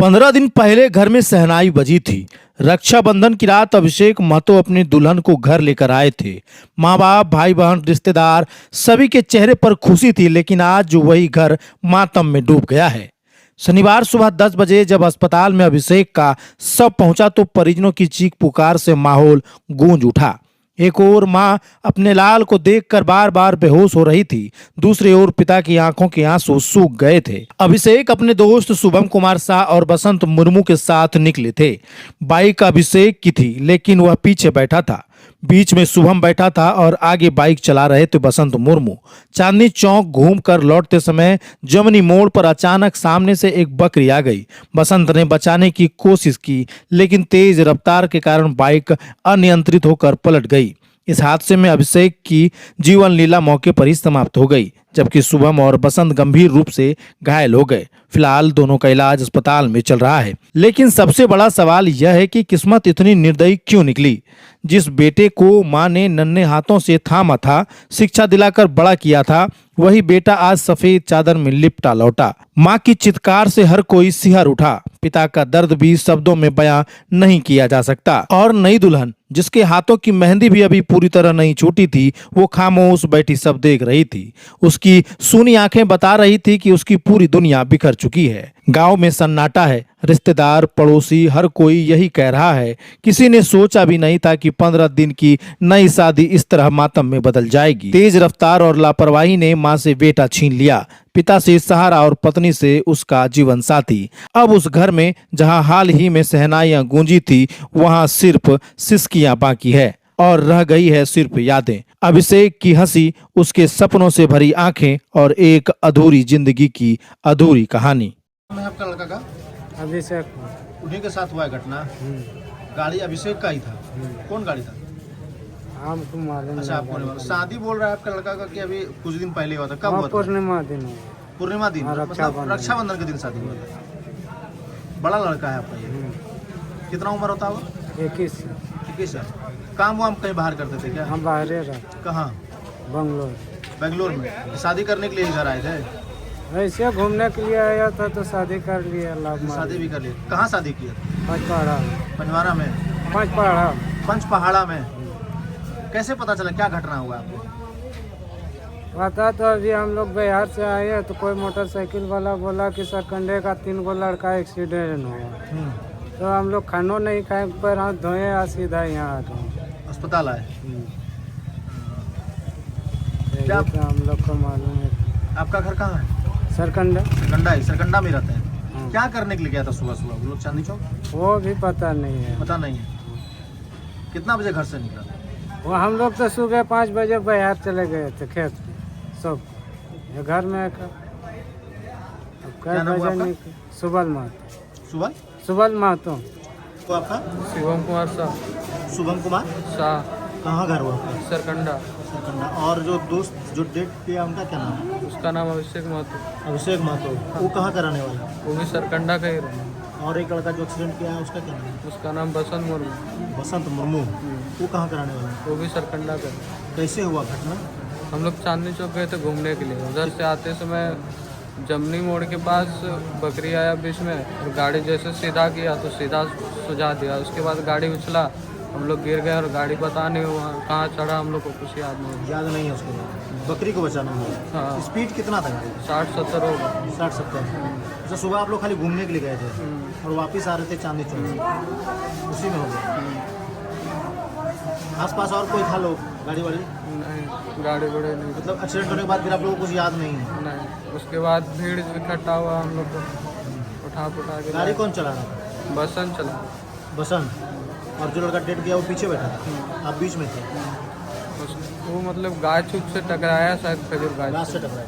15 दिन पहले घर में शहनाई बजी थी। रक्षाबंधन की रात अभिषेक महतो अपनी दुल्हन को घर लेकर आए थे। माँ बाप, भाई बहन, रिश्तेदार सभी के चेहरे पर खुशी थी, लेकिन आज वही घर मातम में डूब गया है। शनिवार सुबह 10 बजे जब अस्पताल में अभिषेक का शव पहुंचा तो परिजनों की चीख पुकार से माहौल गूंज उठा। एक ओर मां अपने लाल को देखकर बार बार बेहोश हो रही थी, दूसरी ओर पिता की आंखों के आंसू सूख गए थे। अभिषेक अपने दोस्त शुभम कुमार शाह और बसंत मुर्मू के साथ निकले थे। बाइक अभिषेक की थी, लेकिन वह पीछे बैठा था। बीच में शुभम बैठा था और आगे बाइक चला रहे थे बसंत मुर्मू। चांदनी चौक घूमकर लौटते समय जमनी मोड़ पर अचानक सामने से एक बकरी आ गई। बसंत ने बचाने की कोशिश की, लेकिन तेज रफ्तार के कारण बाइक अनियंत्रित होकर पलट गई। इस हादसे में अभिषेक की जीवन लीला मौके पर ही समाप्त हो गई, जबकि शुभम और बसंत गंभीर रूप से घायल हो गए। फिलहाल दोनों का इलाज अस्पताल में चल रहा है। लेकिन सबसे बड़ा सवाल यह है कि किस्मत इतनी निर्दयी क्यों निकली। जिस बेटे को मां ने नन्हे हाथों से थामा था, शिक्षा दिलाकर बड़ा किया था, वही बेटा आज सफेद चादर में लिपटा लौटा। मां की चित्कार से हर कोई सिहर उठा। पिता का दर्द भी शब्दों में बयां नहीं किया जा सकता। और नई दुल्हन, जिसके हाथों की मेहंदी भी अभी पूरी तरह नहीं छूटी थी, वो खामोश बैठी सब देख रही थी। उसकी सूनी आंखें बता रही थी कि उसकी पूरी दुनिया बिखर चुकी है। गांव में सन्नाटा है। रिश्तेदार, पड़ोसी, हर कोई यही कह रहा है। किसी ने सोचा भी नहीं था कि 15 दिन की नई शादी इस तरह मातम में बदल जाएगी। तेज रफ्तार और लापरवाही ने मां से बेटा छीन लिया, पिता से सहारा और पत्नी से उसका जीवन साथी। अब उस घर में जहां हाल ही में शहनाइयां गूंजी थी, वहां सिर्फ सिसकियां बाकी है और रह गई है सिर्फ यादें। अभिषेक की हंसी, उसके सपनों से भरी आंखें और एक अधूरी जिंदगी की अधूरी कहानी। मैं आपका लड़का का अभिषेक उन्हीं के साथ हुआ है घटना। गाड़ी अभिषेक का ही था। कौन गाड़ी था? हमको मालूम अच्छा, आपको नहीं मालूम। शादी बोल रहा है आपका लड़का का कि अभी कुछ दिन पहले हुआ था। कब हुआ था? पूर्णिमा दिन हुआ। पूर्णिमा दिन, हाँ, मतलब रक्षाबंधन के दिन शादी हुआ था। बड़ा लड़का है आपका ये। कितना उम्र होता होगा? 21। 21 साल। काम वाम कहीं बाहर करते थे क्या? हम बाहर रहते। कहाँ? बंगलोर। बेंगलोर में। शादी करने के लिए ही घर आए थे? ऐसे घूमने के लिए आया था तो शादी कर लिया। शादी भी कर लिए। कहाँ शादी किया? पंचपहाड़ा। पंचवारा में? पंचपहाड़ा। पंचपहाड़ा में। कैसे पता चला, क्या घटना हुआ आपको? पता तो अभी हम लोग बिहार से आए हैं तो कोई मोटरसाइकिल वाला बोला कि सरकंडे का 3 गो लड़का एक्सीडेंट हुआ। तो हम लोग खानों नहीं खाए, पर हाथ धोए और सीधा यहाँ आ गए। अस्पताल आए? क्या तो हम लोग को मालूम है। आपका घर कहाँ है? सरकंडा। सरकंडा ही। सरकंडा में रहते हैं। क्या करने के लिए गया था सुबह सुबह वो लोग चांदनी चौक? वो भी पता नहीं है। पता नहीं है। कितना बजे घर से निकला? वो हम लोग तो सुबह 5 बजे बिहार चले गए थे खेत में सब। ये घर में क्या नाम हुआ आपका? सुबल महतो। सुबह? सुबल महतो। तो आपका? शिवम कुमार शाह। शुभम कुमार शाह, कहाँ घर हुआ आपका? सरकंडा। सरकंडा। और जो दोस्त जो डेट किया उनका क्या नाम है? उसका नाम अभिषेक महतो। अभिषेक महतो। वो कहाँ का रहने वाला है? वो भी सरकंडा का ही रहा। और एक लड़का जो एक्सीडेंट किया है उसका क्या नाम है? उसका नाम बसंत मुर्मू। बसंत मुर्मू। वो कहाँ का रहने वाला है? वो भी सरकंडा का है। कैसे हुआ घटना? हम लोग चांदनी चौक गए थे घूमने के लिए। उधर से आते समय जमनी मोड़ के पास बकरी आया बीच में, और गाड़ी जैसे सीधा किया तो सीधा सुझा दिया। उसके बाद गाड़ी उछला, हम लोग गिर गए और गाड़ी पता नहीं वहाँ कहाँ चढ़ा, हम लोग को कुछ याद नहीं। याद नहीं है उसको। बकरी को बचाना हुआ। हाँ। स्पीड कितना था गाड़ी? 60-70 होगा। 60-70। अच्छा, सुबह आप लोग खाली घूमने के लिए गए थे और वापस आ रहे थे चांदनी चौक से, उसी में हो गया। आसपास और कोई था लोग, गाड़ी वाली? नहीं, गाड़ी बड़े नहीं। मतलब एक्सीडेंट होने के बाद फिर आप लोगों को कुछ याद नहीं है? नहीं, उसके बाद भीड़ इकट्ठा हुआ, हम लोग को उठा के गाड़ी कौन चला रहा था? बसंत चला। बसंत। और जो लड़का डेट गया वो पीछे बैठा था, आप बीच में थे? वो मतलब गाय छुप से टकराया शायद, खजूर गाय लास्ट से टकराया।